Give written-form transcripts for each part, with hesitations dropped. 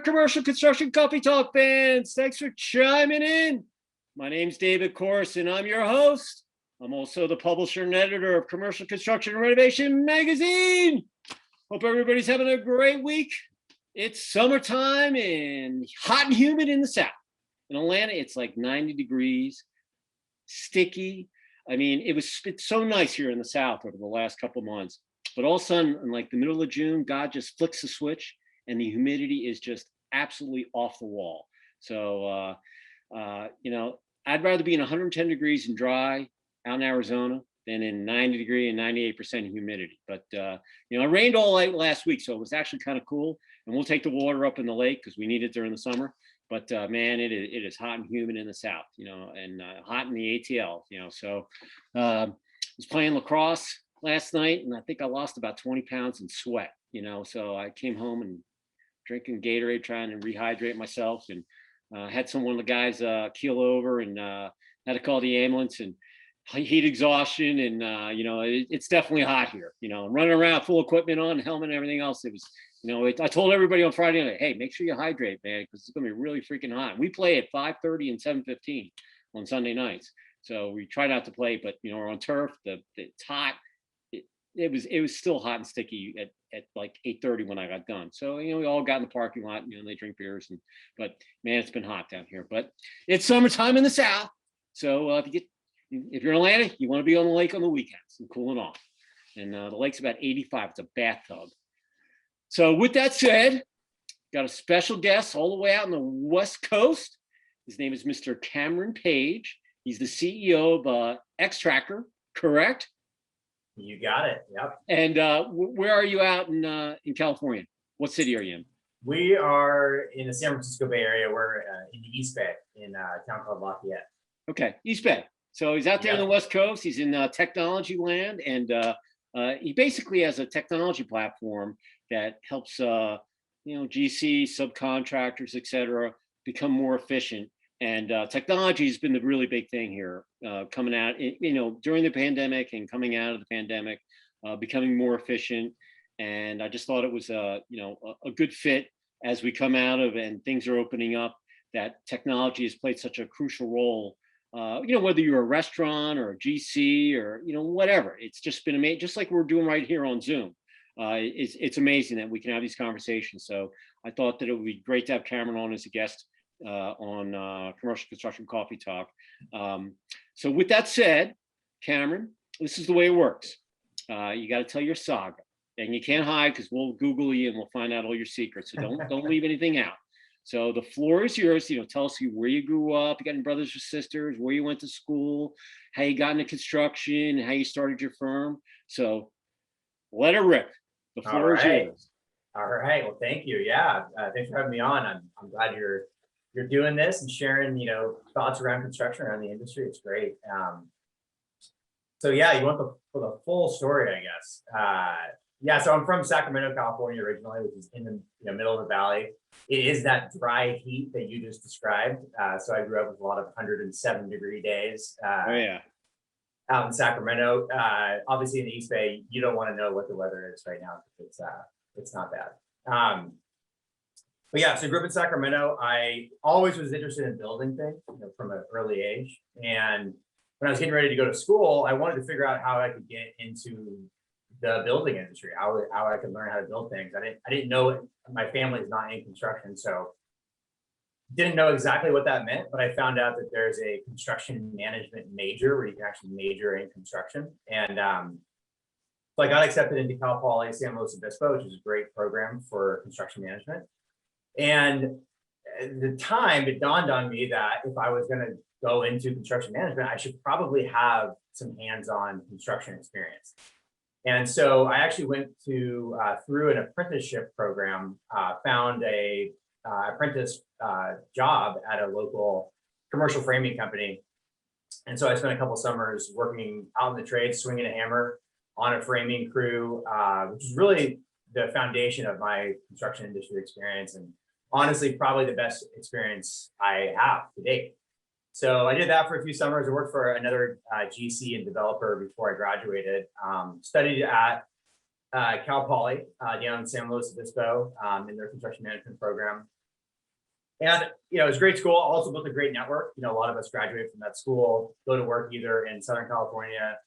Commercial Construction Coffee Talk fans. Thanks for chiming in. My name's David Corson. I'm your host. I'm also the publisher and editor of Commercial Construction and Renovation magazine. Hope everybody's having a great week. It's summertime and hot and humid in the South. In Atlanta, it's like 90 degrees, sticky. I mean, it's so nice here in the South over the last couple of months. But all of a sudden, in like the middle of June, God just flicks the switch and the humidity is just absolutely off the wall. So, I'd rather be in 110 degrees and dry out in Arizona than in 90 degree and 98% humidity. But, it rained all night last week, so it was actually kind of cool. And we'll take the water up in the lake because we need it during the summer. But man, it is hot and humid in the South, and hot in the ATL, So I was playing lacrosse last night, and I think I lost about 20 pounds in sweat, So I came home and drinking Gatorade, trying to rehydrate myself, and had one of the guys keel over and had to call the ambulance and heat exhaustion. And, it's definitely hot here, running around full equipment on, helmet and everything else. It was, I told everybody on Friday night, hey, make sure you hydrate, man, because it's going to be really freaking hot. We play at 5:30 and 7:15 on Sunday nights. So we try not to play, but, we're on turf. It's hot. It was still hot and sticky at like 8:30 when I got done. So, we all got in the parking lot, they drink beers, but man, it's been hot down here. But it's summertime in the South. So if you're in Atlanta, you want to be on the lake on the weekends and cooling off. And the lake's about 85. It's a bathtub. So with that said, got a special guest all the way out on the West Coast. His name is Mr. Cameron Page. He's the CEO of Extracker, correct? You got it. Yep. And where are you out in California? What city are you in? We are in the San Francisco Bay Area. We're in the East Bay in a town called Lafayette. Okay, East Bay. So he's out there on the West Coast. He's in technology land, and he basically has a technology platform that helps GC, subcontractors, et cetera, become more efficient. And technology has been the really big thing here, coming out, during the pandemic and coming out of the pandemic, becoming more efficient. And I just thought it was a good fit as we come out of and things are opening up, that technology has played such a crucial role. Whether you're a restaurant or a GC or, whatever, it's just been amazing, just like we're doing right here on Zoom. It's amazing that we can have these conversations. So I thought that it would be great to have Cameron on as a guest on Commercial Construction Coffee Talk. So with that said, Cameron, this is the way it works. You got to tell your saga, and you can't hide because we'll Google you and we'll find out all your secrets. So don't leave anything out. So the floor is yours. Tell us where you grew up, you got any brothers or sisters, where you went to school, how you got into construction, how you started your firm. So let it rip. The floor is yours. All right. Well, thank you. Yeah. Thanks for having me on. I'm glad you're doing this and sharing, thoughts around construction, around the industry. It's great. So yeah, you want for the full story, I guess. So I'm from Sacramento, California originally, which is in the middle of the valley. It is that dry heat that you just described. So I grew up with a lot of 107-degree days. Out in Sacramento. Obviously in the East Bay, you don't want to know what the weather is right now because it's not bad. But yeah, so I grew up in Sacramento. I always was interested in building things, from an early age. And when I was getting ready to go to school, I wanted to figure out how I could get into the building industry, how I could learn how to build things. I didn't know my family is not in construction, so didn't know exactly what that meant, but I found out that there's a construction management major where you can actually major in construction. And so I got accepted into Cal Poly San Luis Obispo, which is a great program for construction management. And at the time, it dawned on me that if I was going to go into construction management, I should probably have some hands-on construction experience. And so I actually went to, through an apprenticeship program, found a apprentice job at a local commercial framing company. And so I spent a couple summers working out in the trade, swinging a hammer on a framing crew, which is really the foundation of my construction industry experience. And honestly, probably the best experience I have to date. So I did that for a few summers. I worked for another GC and developer before I graduated. Studied at Cal Poly down in San Luis Obispo in their construction management program. And, it was a great school. Also built a great network. A lot of us graduate from that school, go to work either in Southern California,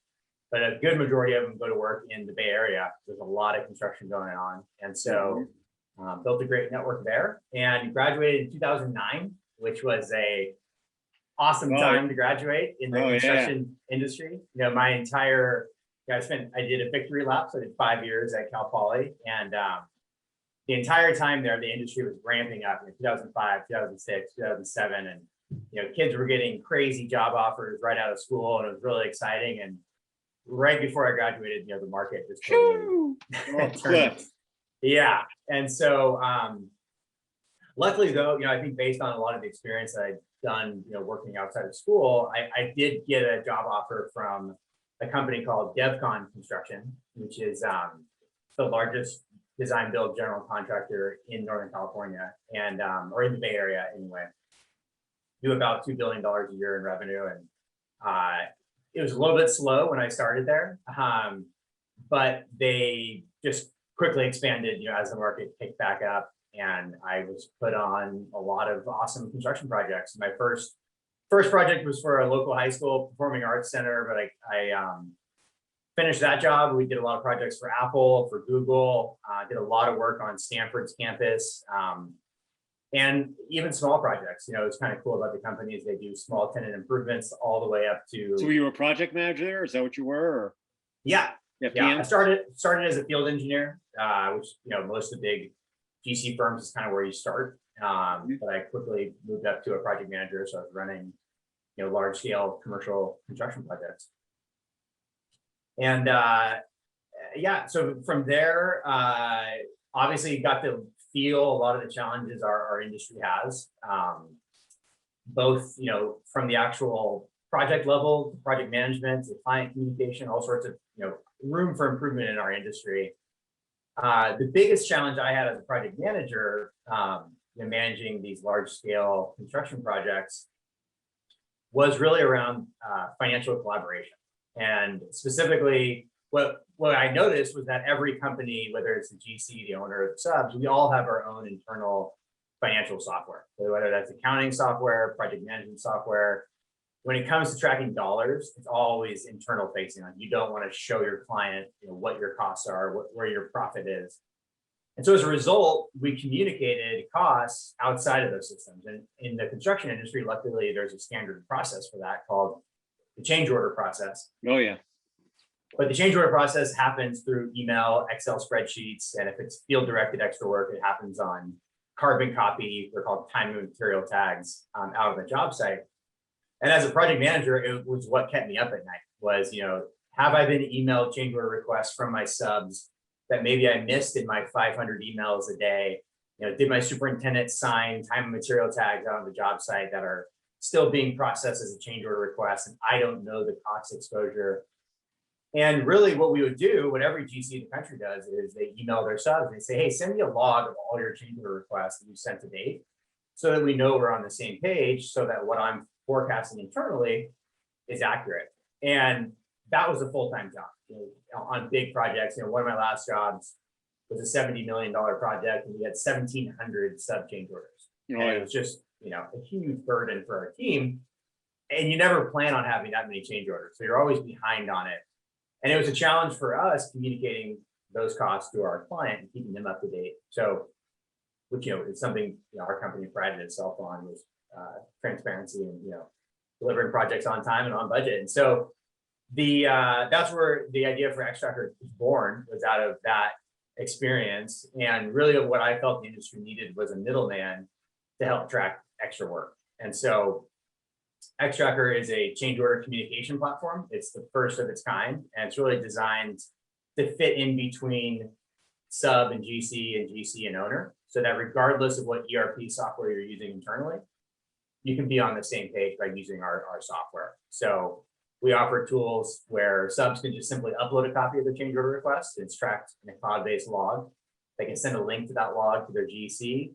but a good majority of them go to work in the Bay Area. There's a lot of construction going on. And so built a great network there, and graduated in 2009, which was a awesome time to graduate in the construction industry. My entire, I did a victory lap, so I did 5 years at Cal Poly, and the entire time there, the industry was ramping up in 2005, 2006, 2007, and kids were getting crazy job offers right out of school, and it was really exciting. And right before I graduated, the market just totally turned. Yeah, and so luckily though, I think based on a lot of the experience that I'd done, working outside of school, I did get a job offer from a company called Devcon Construction, which is the largest design build general contractor in Northern California, and or in the Bay Area anyway. Do about $2 billion a year in revenue, and it was a little bit slow when I started there, but they just quickly expanded, as the market picked back up, and I was put on a lot of awesome construction projects. My first project was for a local high school performing arts center, but I finished that job. We did a lot of projects for Apple, for Google, did a lot of work on Stanford's campus, and even small projects. It's kind of cool about the companies. They do small tenant improvements all the way up to. So were you a project manager there? Is that what you were? Or? Yeah. I started as a field engineer, which most of the big GC firms is kind of where you start. But I quickly moved up to a project manager, so I was running large scale commercial construction projects. And so from there, obviously got to feel a lot of the challenges our industry has, both from the actual project level, project management, to client communication, all sorts of room for improvement in our industry. The biggest challenge I had as a project manager, managing these large scale construction projects, was really around financial collaboration. And specifically, what I noticed was that every company, whether it's the GC, the owner, or the subs, we all have our own internal financial software. So whether that's accounting software, project management software, when it comes to tracking dollars, it's always internal facing. Like, you don't want to show your client, what your costs are, where your profit is. And so as a result, we communicated costs outside of those systems. And in the construction industry, luckily, there's a standard process for that called the change order process. Oh, yeah. But the change order process happens through email, Excel spreadsheets, and if it's field directed extra work, it happens on carbon copy. They're called time and material tags out of the job site. And as a project manager, it was what kept me up at night was, have I been emailed change order requests from my subs that maybe I missed in my 500 emails a day? Did my superintendent sign time and material tags out on the job site that are still being processed as a change order request, and I don't know the cost exposure? And really what we would do, what every GC in the country does, is they email their subs and they say, hey, send me a log of all your change order requests that you sent to date, so that we know we're on the same page, so that what I'm forecasting internally is accurate. And that was a full-time job on big projects. One of my last jobs was a $70 million project, and we had 1,700 sub change orders. And it was just a huge burden for our team, and you never plan on having that many change orders, so you're always behind on it. And it was a challenge for us communicating those costs to our client and keeping them up to date. So, which is something our company prided itself on, was transparency and delivering projects on time and on budget. And so that's where the idea for Extracker was born, was out of that experience. And really what I felt the industry needed was a middleman to help track extra work. And so Extracker is a change order communication platform. It's the first of its kind, and it's really designed to fit in between sub and GC and owner, so that regardless of what ERP software you're using internally, you can be on the same page by using our software. So we offer tools where subs can just simply upload a copy of their change order request. It's tracked in a cloud-based log. They can send a link to that log to their GC,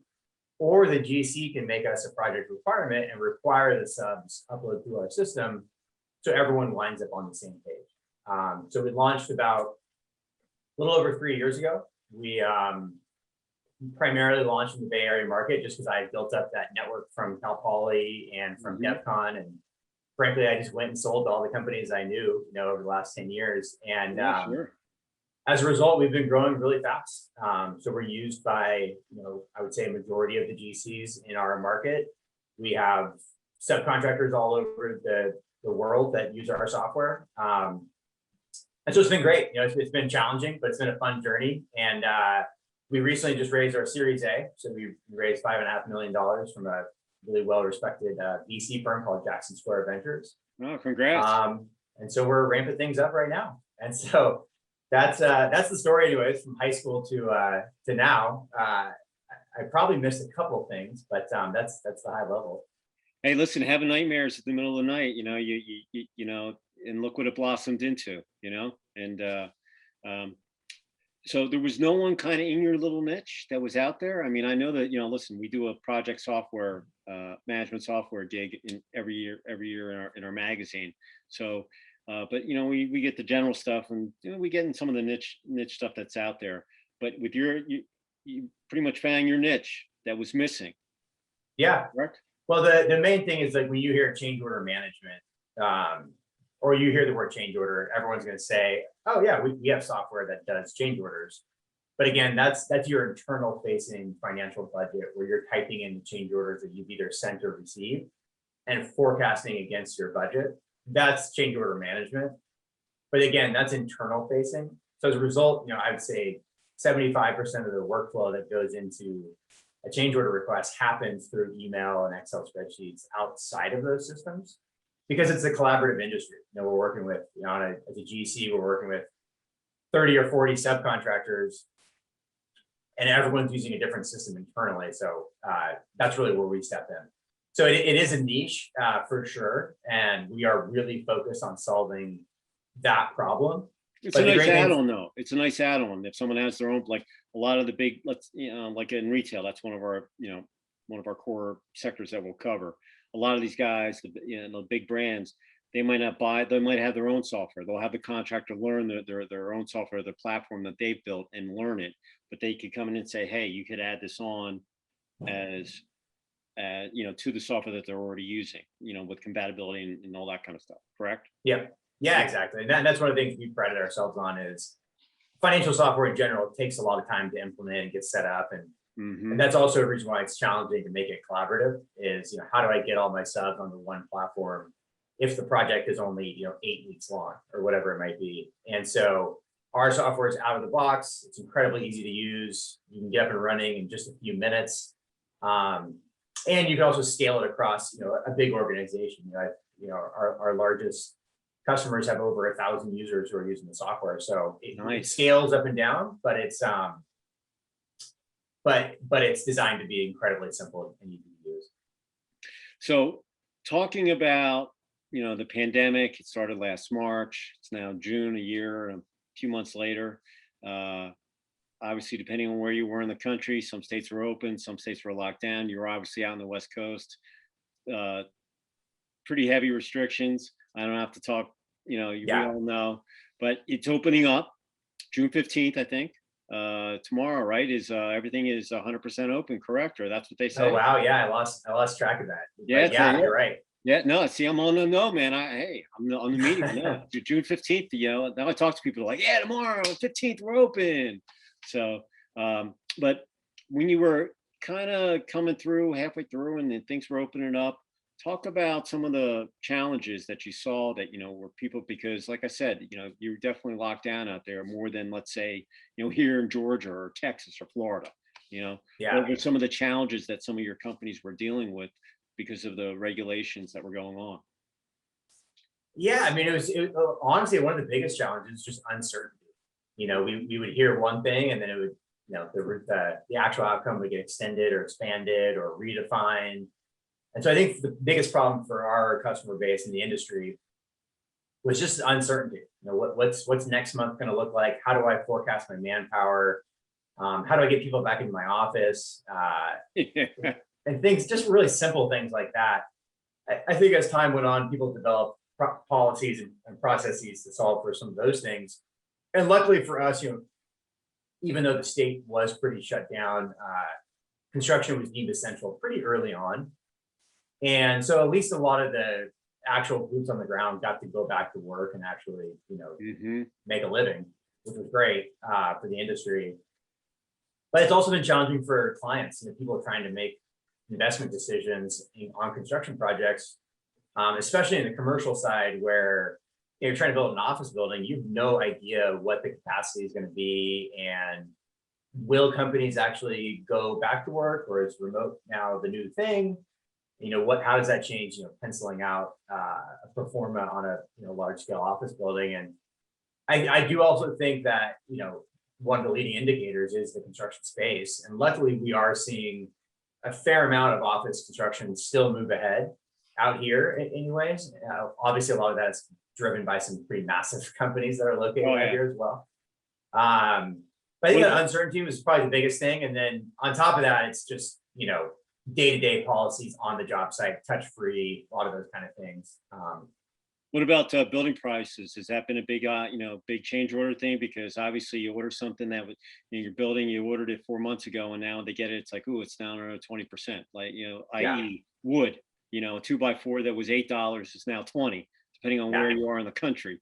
or the GC can make us a project requirement and require the subs upload through our system, so everyone winds up on the same page. So we launched about a little over 3 years ago. We primarily launched in the Bay Area market just because I built up that network from Cal Poly and from Devcon, and frankly, I just went and sold to all the companies I knew, over the last 10 years. And Yeah, sure. as a result, we've been growing really fast. So we're used by, I would say a majority of the GCs in our market. We have subcontractors all over the world that use our software. And so it's been great. It's been challenging, but it's been a fun journey. And we recently just raised our Series A. So we raised $5.5 million from a really well-respected VC firm called Jackson Square Ventures. Oh, congrats. And so we're ramping things up right now. And so that's the story anyways, from high school to now. I probably missed a couple of things, but that's the high level. Hey, listen, having nightmares at the middle of the night, and look what it blossomed into, and so there was no one kind of in your little niche that was out there. I mean, I know that, listen, we do a project software, management software gig every year in our magazine. So, but we get the general stuff, and we get in some of the niche stuff that's out there. But with you pretty much found your niche that was missing. Yeah. Correct? Well, the main thing is, like, when you hear change order management, or you hear the word change order, everyone's going to say, oh yeah, we have software that does change orders. But again, that's your internal facing financial budget, where you're typing in the change orders that you've either sent or received and forecasting against your budget. That's change order management. But again, that's internal facing. So as a result, I would say 75% of the workflow that goes into a change order request happens through email and Excel spreadsheets outside of those systems, because it's a collaborative industry. We're working with, as a GC, we're working with 30 or 40 subcontractors, and everyone's using a different system internally. So that's really where we step in. So it is a niche for sure, and we are really focused on solving that problem. It's a nice add-on, though. It's a nice add-on if someone has their own, like a lot of the big, like in retail, that's one of our core sectors that we'll cover. A lot of these guys, the big brands, they might not buy, they might have their own software. They'll have the contractor learn their own software, the platform that they've built, and learn it. But they could come in and say, hey, you could add this on as to the software that they're already using, with compatibility and all that kind of stuff. Correct? Yeah, exactly. And that's one of the things we prided ourselves on, is financial software in general takes a lot of time to implement and get set up. And that's also a reason why it's challenging to make it collaborative, is, how do I get all my subs onto one platform if the project is only, 8 weeks long or whatever it might be. And so our software is out of the box. It's incredibly easy to use. You can get up and running in just a few minutes. And you can also scale it across, a big organization. Our largest customers have over 1,000 users who are using the software. So it scales up and down, but it's but it's designed to be incredibly simple and easy to use. So talking about, the pandemic, it started last March. It's now June, a year, and a few months later. Obviously, depending on where you were in the country, some states were open, some states were locked down. You're obviously out on the West Coast. Pretty heavy restrictions. I don't have to talk, we all know, but it's opening up June 15th, I think. Tomorrow, right? Is everything is 100% open, correct? Or that's what they say? Oh wow, yeah, I lost track of that. Yeah, you're right. Yeah, no, see, I'm on the no, man. I'm on the meeting. No, June 15th. Now I talk to people like, yeah, tomorrow 15th we're open. So, but when you were kind of coming through halfway through and then things were opening up, talk about some of the challenges that you saw that, were people, because like I said, you were definitely locked down out there more than, let's say, here in Georgia or Texas or Florida, What were some of the challenges that some of your companies were dealing with because of the regulations that were going on? Yeah, I mean, it was honestly one of the biggest challenges, just uncertainty. We would hear one thing, and then it would, the actual outcome would get extended or expanded or redefined. And so I think the biggest problem for our customer base in the industry was just uncertainty. What's next month going to look like? How do I forecast my manpower? How do I get people back into my office? And things, just really simple things like that. I think as time went on, people developed policies and processes to solve for some of those things. And luckily for us, even though the state was pretty shut down, construction was deemed essential pretty early on. And so at least a lot of the actual boots on the ground got to go back to work and actually, make a living, which was great for the industry. But it's also been challenging for clients, people trying to make investment decisions on construction projects, especially in the commercial side where you're trying to build an office building. You have no idea what the capacity is going to be, and will companies actually go back to work, or is remote now the new thing? How does that change, penciling out a pro forma on a large scale office building? And I do also think that, one of the leading indicators is the construction space. And luckily we are seeing a fair amount of office construction still move ahead out here anyways. Obviously a lot of that is driven by some pretty massive companies that are located out here as well. But I think that uncertainty was probably the biggest thing. And then on top of that, it's just, day-to-day policies on the job site, touch-free, a lot of those kind of things. What about building prices? Has that been a big, big change order thing? Because obviously you order something that was you're building, you ordered it 4 months ago, and now they get it. It's like, oh, it's down around 20%. Like, i.e. wood, a 2x4 that was $8 is now 20, depending on where you are in the country,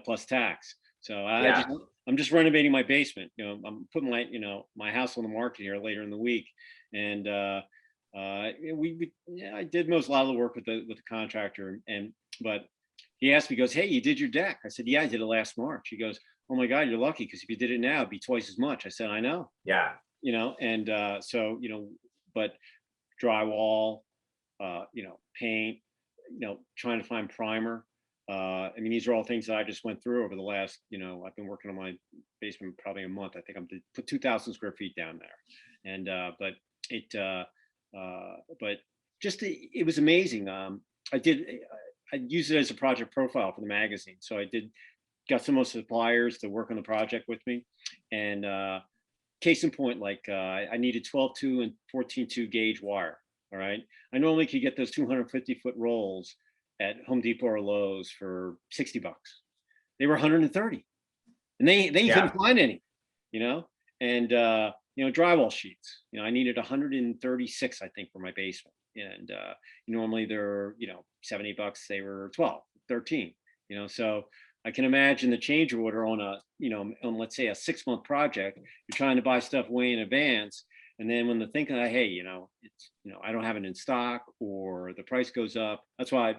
plus tax. So I'm just renovating my basement. I'm putting my house on the market here later in the week, and I did a lot of the work with the contractor, but he asked me, he goes, hey, you did your deck? I said, yeah, I did it last March. He goes, oh my God, you're lucky, because if you did it now, it'd be twice as much. I said, I know. Yeah. So, but drywall, paint, trying to find primer. These are all things that I just went through over the last, I've been working on my basement probably a month. I think I'm to put 2,000 square feet down there. And, it was amazing. I used it as a project profile for the magazine. So got some of the suppliers to work on the project with me. And case in point, I needed 12.2 and 14.2 gauge wire. All right. I normally could get those 250-foot rolls at Home Depot or Lowe's for $60. They were 130, and they couldn't find any, and drywall sheets. I needed 136, I think, for my basement. And normally they're $70. They were 12, 13. So I can imagine the change order on on let's say a 6-month project. You're trying to buy stuff way in advance, and then when the thinking, hey, it's I don't have it in stock, or the price goes up. That's why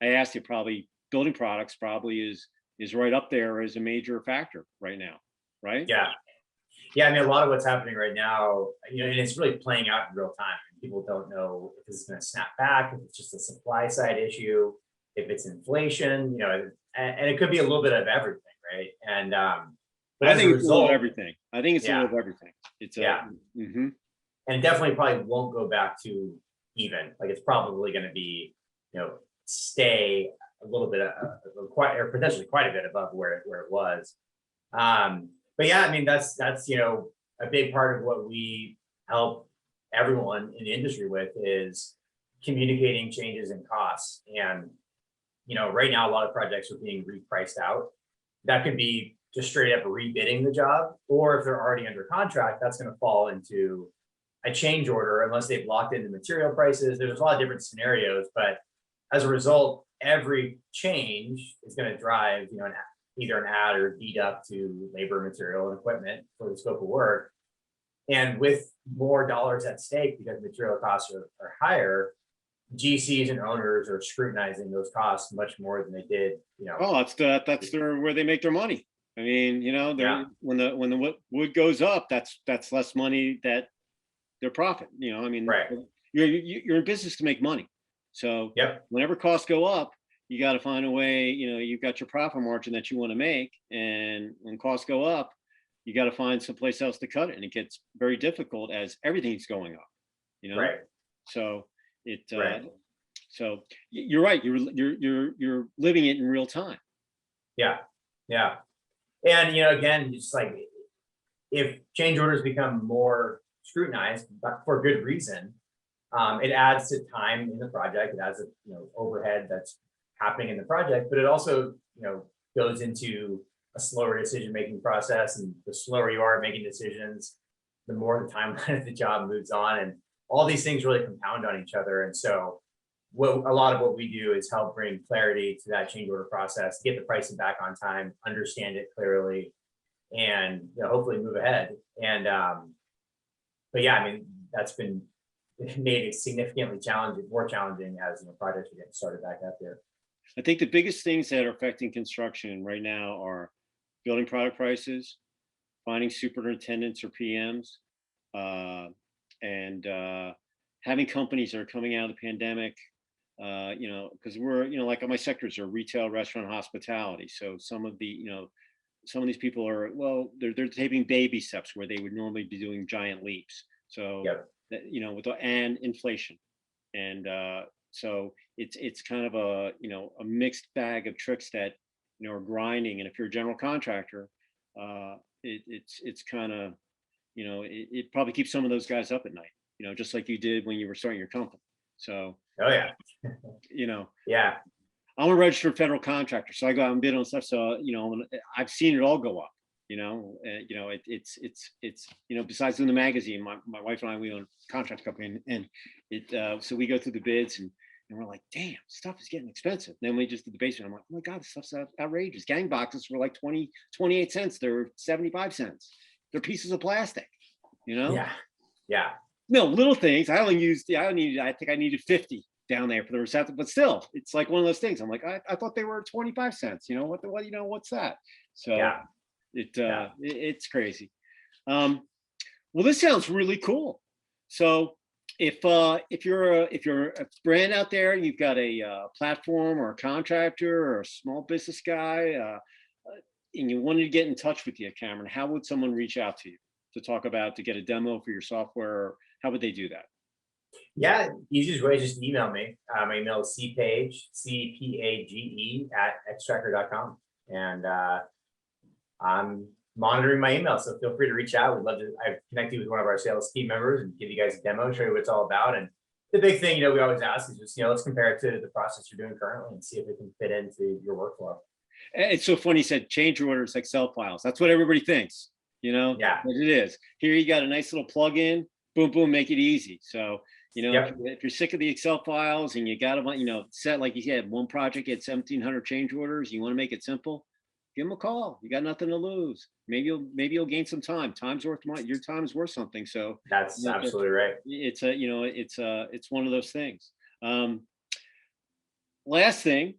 I asked you. Probably building products probably is right up there as a major factor right now, right? Yeah, a lot of what's happening right now, and it's really playing out in real time. People don't know if this is going to snap back, if it's just a supply side issue, if it's inflation, and it could be a little bit of everything, right? And but I think it's a little of everything. I think it's a little of everything. It's and it definitely probably won't go back to even. Like, it's probably going to be, stay a little bit or potentially quite a bit above where it was. But yeah, that's a big part of what we help everyone in the industry with is communicating changes in costs. And right now a lot of projects are being repriced out. That could be just straight up rebidding the job, or if they're already under contract, that's going to fall into a change order unless they've locked in the material prices. There's a lot of different scenarios, but as a result, every change is going to drive either an add or deduct to labor, material, and equipment for the scope of work. And with more dollars at stake because material costs are higher, GCs and owners are scrutinizing those costs much more than they did. Well, that's where they make their money. When the wood goes up, that's less money that their profit. Right. You're in business to make money. So whenever costs go up, you got to find a way. You've got your profit margin that you want to make, and when costs go up, you got to find someplace else to cut it, and it gets very difficult as everything's going up. Right. So so you're right. You're living it in real time. Yeah. And again, just like if change orders become more scrutinized, but for good reason, it adds to time in the project. It adds a overhead that's happening in the project, but it also goes into a slower decision-making process, and the slower you are at making decisions, the more the timeline of the job moves on, and all these things really compound on each other. And so a lot of what we do is help bring clarity to that change order process, get the pricing back on time, understand it clearly, and hopefully move ahead. And but yeah, I mean, that's been made it significantly more challenging as projects are getting started back up there. I think the biggest things that are affecting construction right now are building product prices, finding superintendents or PMs, and having companies that are coming out of the pandemic. Because we're, like my sectors are retail, restaurant, hospitality. So some of these people are, well, they're taking baby steps where they would normally be doing giant leaps. So, Yep. and inflation. And so it's kind of a mixed bag of tricks that, are grinding. And if you're a general contractor, it's kind of, it probably keeps some of those guys up at night, just like you did when you were starting your company. So, Oh yeah. Yeah. I'm a registered federal contractor, so I go out and bid on stuff. So, I've seen it all go up. It's besides doing the magazine, my wife and I, we own a contract company, and so we go through the bids, and we're like, damn, stuff is getting expensive. Then we just did the basement. I'm like, oh my God, this stuff's outrageous. Gang boxes were like 28 cents. They're 75 cents. They're pieces of plastic, Yeah. Yeah. No, little things. I think I needed 50 down there for the receptacle, but still, it's like one of those things. I'm like, I thought they were 25 cents. What's that? So Yeah. it's crazy. Well, this sounds really cool. So if you're a brand out there, you've got a platform or a contractor or a small business guy, and you wanted to get in touch with you, Cameron, how would someone reach out to you to get a demo for your software? Or how would they do that? Yeah, easiest way is just email me. My email is cpage, CPAGE @extracker.com. And I'm monitoring my email, so feel free to reach out. We'd love to. I've connected with one of our sales team members and give you guys a demo, show you what it's all about. And the big thing, we always ask is just, let's compare it to the process you're doing currently and see if it can fit into your workflow. It's so funny you said change orders, Excel files. That's what everybody thinks, Yeah. But it is. Here you got a nice little plug-in, boom, boom, make it easy. So, Yep. if you're sick of the Excel files and you got to, set, like you said, one project at 1,700 change orders, you want to make it simple, give them a call. You got nothing to lose. Maybe you'll gain some time. Your time's worth something. So That's absolutely right. It's one of those things. Last thing,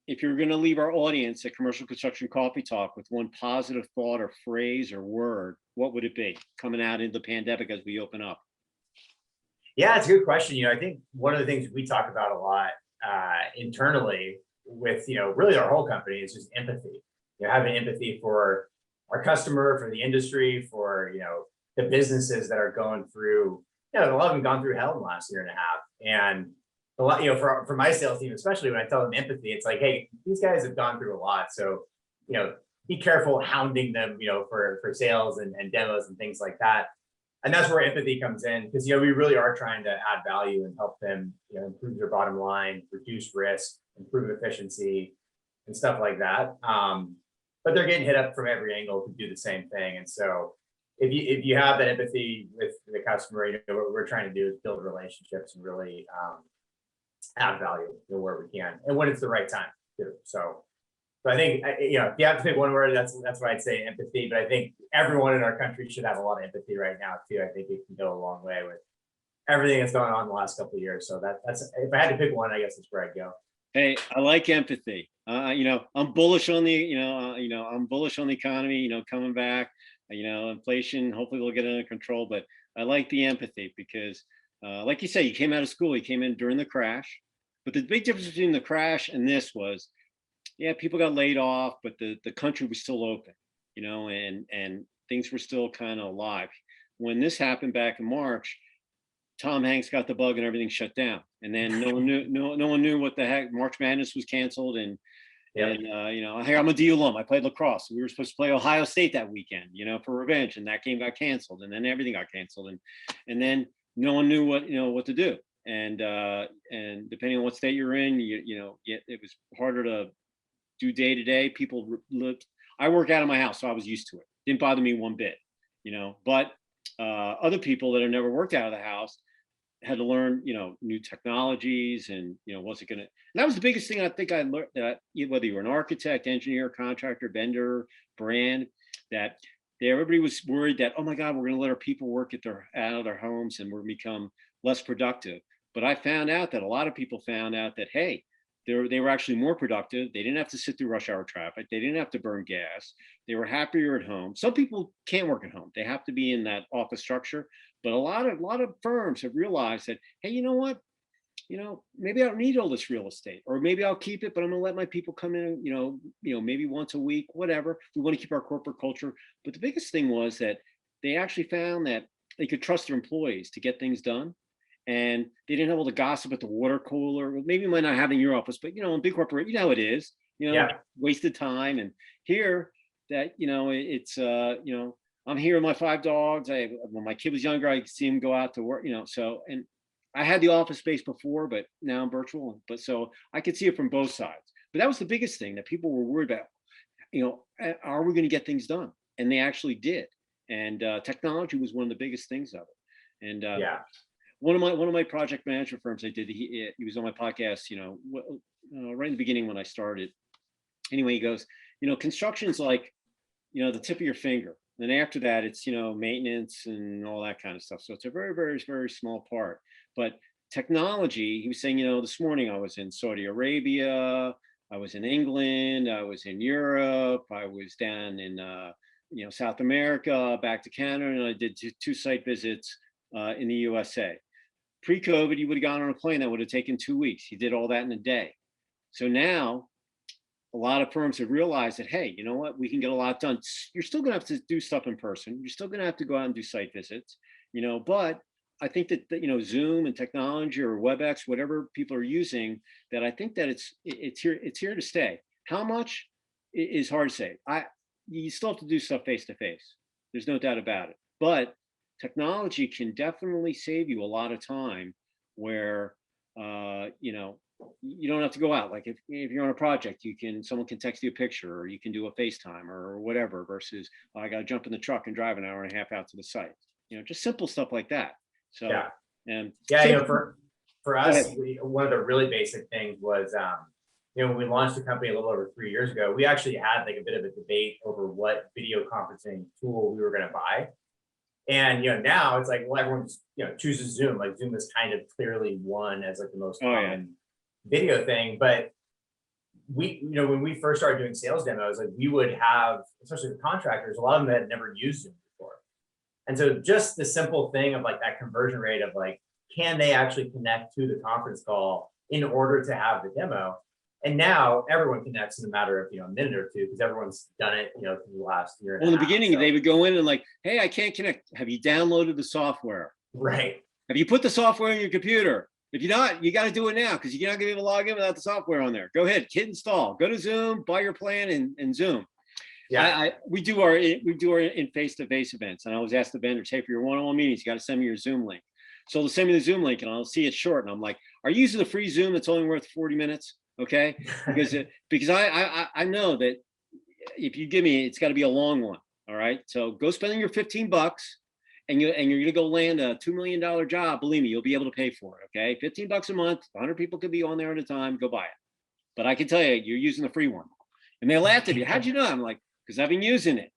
if you're going to leave our audience at Commercial Construction Coffee Talk with one positive thought or phrase or word, what would it be coming out into the pandemic as we open up? Yeah, it's a good question. I think one of the things we talk about a lot internally with, really our whole company is just empathy. Having empathy for our customer, for the industry, for, the businesses that are going through, a lot of them gone through hell in the last year and a half. And a lot, for my sales team, especially when I tell them empathy, it's like, hey, these guys have gone through a lot. So, be careful hounding them, for sales and demos and things like that. And that's where empathy comes in, because, we really are trying to add value and help them, improve their bottom line, reduce risk, improve efficiency and stuff like that. But they're getting hit up from every angle to do the same thing. And so if you have that empathy with the customer, what we're trying to do is build relationships and really add value where we can and when it's the right time too. So I think, if you have to pick one word, that's why I'd say empathy. But I think everyone in our country should have a lot of empathy right now too. I think it can go a long way with everything that's going on in the last couple of years. So that's, if I had to pick one, I guess that's where I'd go. Hey, I like empathy. I'm bullish on the, I'm bullish on the economy, coming back, inflation, hopefully we'll get it under control, but I like the empathy because, like you say, you came out of school, you came in during the crash, but the big difference between the crash and this was, yeah, people got laid off, but the country was still open, and things were still kind of alive. When this happened back in March, Tom Hanks got the bug and everything shut down. And then no one knew what the heck. March Madness was canceled, and hey, I'm a D alum. I played lacrosse. We were supposed to play Ohio State that weekend, for revenge, and that game got canceled, and then everything got canceled, and then no one knew what to do. And depending on what state you're in, it was harder to do day to day. I work out of my house, so I was used to it. Didn't bother me one bit, but other people that have never worked out of the house had to learn, new technologies and, what's it going to, and that was the biggest thing I think I learned, that whether you're an architect, engineer, contractor, vendor, brand, that everybody was worried that, oh my God, we're going to let our people work out of their homes and we're going to become less productive. But I found out that a lot of people found out that, hey, they were actually more productive. They didn't have to sit through rush hour traffic. They didn't have to burn gas. They were happier at home. Some people can't work at home. They have to be in that office structure. But a lot of firms have realized that, hey, you know what? Maybe I don't need all this real estate, or maybe I'll keep it, but I'm going to let my people come in, maybe once a week, whatever. We want to keep our corporate culture. But the biggest thing was that they actually found that they could trust their employees to get things done. And they didn't have all the gossip at the water cooler. Maybe you might not have it in your office, but in big corporate, it is, wasted time. And here that, it's, I'm here with my 5 dogs. When my kid was younger, I could see him go out to work, so, and I had the office space before, but now I'm virtual. But so I could see it from both sides. But that was the biggest thing that people were worried about, are we going to get things done? And they actually did. And technology was one of the biggest things of it. And one of my project management firms I did, he was on my podcast, right in the beginning when I started. Anyway, he goes, construction's like, the tip of your finger. Then after that, it's, maintenance and all that kind of stuff. So it's a very, very, very small part. But technology, he was saying, this morning I was in Saudi Arabia, I was in England, I was in Europe, I was down in, South America, back to Canada, and I did 2 site visits in the USA. Pre-COVID, you would have gone on a plane that would have taken 2 weeks. He did all that in a day. So now a lot of firms have realized that, hey, you know what, we can get a lot done. You're still going to have to do stuff in person. You're still going to have to go out and do site visits, but I think that, Zoom and technology or WebEx, whatever people are using, that I think that it's here to stay. How much is hard to say. You still have to do stuff face to face. There's no doubt about it. But technology can definitely save you a lot of time where, you don't have to go out. Like if you're on a project, someone can text you a picture, or you can do a FaceTime or whatever, versus I got to jump in the truck and drive an hour and a half out to the site. Just simple stuff like that. So for us, one of the really basic things was, when we launched the company a little over 3 years ago, we actually had like a bit of a debate over what video conferencing tool we were going to buy. And now it's like, well, everyone just chooses Zoom. Like Zoom is kind of clearly won as like the most common video thing. But we, when we first started doing sales demos, like we would have, especially the contractors, a lot of them had never used Zoom before. And so just the simple thing of like that conversion rate of like, can they actually connect to the conference call in order to have the demo? And now everyone connects in a matter of, a minute or two, because everyone's done it, through the last year. Well, in the beginning, they would go in and like, hey, I can't connect. Have you downloaded the software? Right. Have you put the software on your computer? If you're not, you got to do it now, because you're not going to be able to log in without the software on there. Go ahead, hit install. Go to Zoom, buy your plan, and Zoom. Yeah, we do our in face-to-face events, and I always ask the vendors, hey, for your one-on-one meetings, you got to send me your Zoom link. So they'll send me the Zoom link, and I'll see it short, and I'm like, are you using the free Zoom that's only worth 40 minutes? Okay, because I know that if you give me, it's got to be a long one. All right, so go spend your $15, and you're gonna go land a $2 million job. Believe me, you'll be able to pay for it. Okay, $15 a month, 100 people could be on there at a time. Go buy it. But I can tell you, you're using the free one, and they laughed at me. How'd you know? I'm like, because I've been using it.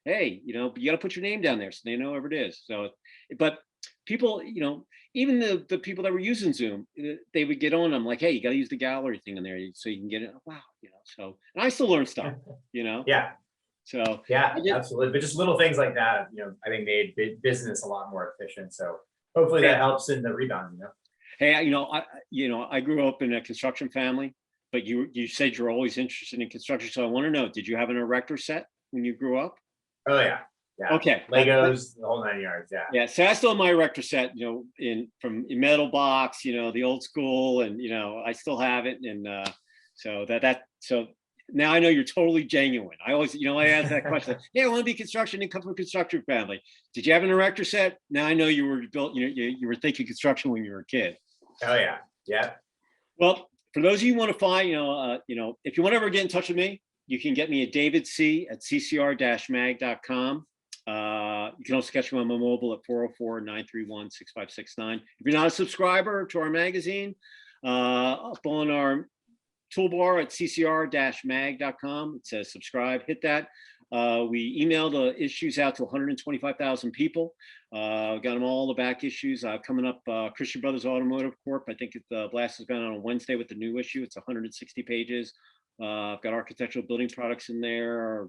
Hey, you got to put your name down there so they know whoever it is. So, but people, even the people that were using Zoom, they would get on. I'm like, hey, you got to use the gallery thing in there so you can get it. Wow, so, and I still learn stuff, Yeah. So absolutely. But just little things like that, I think made business a lot more efficient. So hopefully that helps in the rebound. Hey, I grew up in a construction family, but you said you're always interested in construction. So I want to know, did you have an erector set when you grew up? Oh yeah. Yeah. Okay. Legos, the whole 9 yards. Yeah. Yeah. So I still have my erector set, in metal box, the old school, and I still have it, and so now I know you're totally genuine. I always, I ask that question. Yeah, I want to be construction and come from a construction family. Did you have an erector set? Now I know you were built. You were thinking construction when you were a kid. Oh yeah. Yeah. Well, for those of you who want to find, if you want to ever get in touch with me, you can get me at davidc@ccr-mag.com. You can also catch me on my mobile at 404-931-6569. If you're not a subscriber to our magazine, up on our toolbar at ccr-mag.com, it says subscribe, hit that. We emailed the issues out to 125,000 people. Got them all the back issues coming up. Christian Brothers Automotive Corp. I think the blast is going on Wednesday with the new issue. It's 160 pages. I've got architectural building products in there.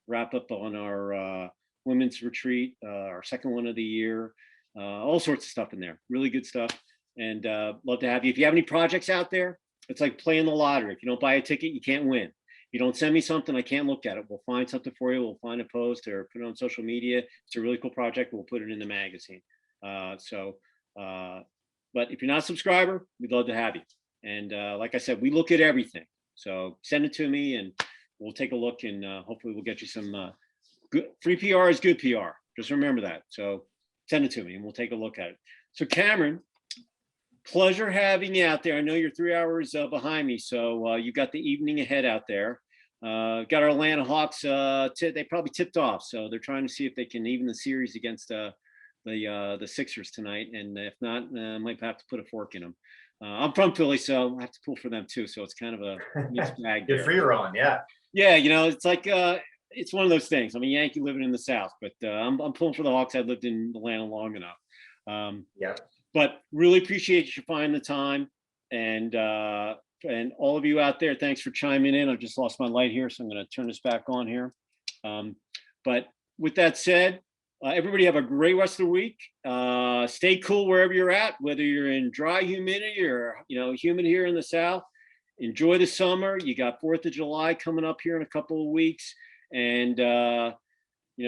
Wrap up on our women's retreat, our second one of the year. All sorts of stuff in there. Really good stuff. And love to have you. If you have any projects out there, it's like playing the lottery. If you don't buy a ticket, you can't win. You don't send me something, I can't look at it. We'll find something for you. We'll find a post or put it on social media. It's a really cool project. We'll put it in the magazine. But if you're not a subscriber, we'd love to have you. And like I said, we look at everything. So send it to me and we'll take a look and hopefully we'll get you some good. Free PR is good PR. Just remember that. So send it to me and we'll take a look at it. So Cameron, pleasure having you out there. I know you're 3 hours behind me, so you got the evening ahead out there. Got our Atlanta Hawks. They probably tipped off, so they're trying to see if they can even the series against the Sixers tonight. And if not, I might have to put a fork in them. I'm from Philly, so I have to pull for them too. So it's kind of a mixed bag. You're free rolling, yeah. Yeah, it's like it's one of those things. I'm a Yankee living in the South, but I'm pulling for the Hawks. I lived in Atlanta long enough. Yeah. But really appreciate you finding the time, and all of you out there, thanks for chiming in. I've just lost my light here, so I'm going to turn this back on here. But with that said, everybody have a great rest of the week. Stay cool wherever you're at, whether you're in dry humidity or humid here in the South. Enjoy the summer. You got 4th of July coming up here in a couple of weeks, and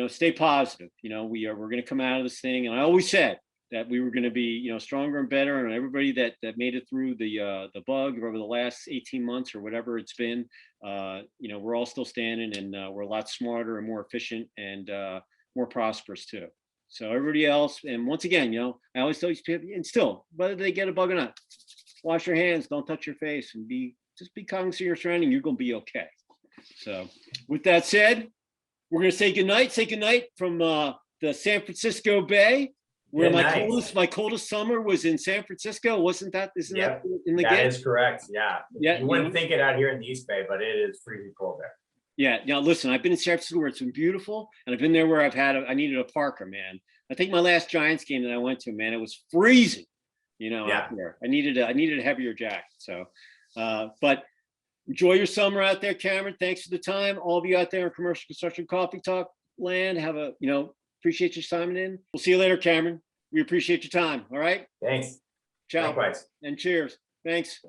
stay positive. We're going to come out of this thing, and I always said that we were going to be, stronger and better, and everybody that made it through the bug over the last 18 months or whatever it's been, we're all still standing, and we're a lot smarter and more efficient and more prosperous too. So everybody else, and once again, I always tell you people, and still, whether they get a bug or not, wash your hands, don't touch your face, and just be cognizant of your surroundings. You're going to be okay. So with that said, we're going to say goodnight. Say goodnight from the San Francisco Bay. Where my coldest summer was in San Francisco, isn't that in the game? That is correct. Yeah. You wouldn't think it out here in the East Bay, but it is freezing cold there. Yeah. Now listen, I've been in San Francisco where it's been beautiful, and I've been there where I needed a parka, man. I think my last Giants game that I went to, man, it was freezing, out there. I needed a heavier jacket. So, but enjoy your summer out there, Cameron. Thanks for the time. All of you out there in Commercial Construction Coffee Talk land, have a, appreciate you signing in. We'll see you later, Cameron. We appreciate your time. All right. Thanks. Ciao. Likewise. And cheers. Thanks.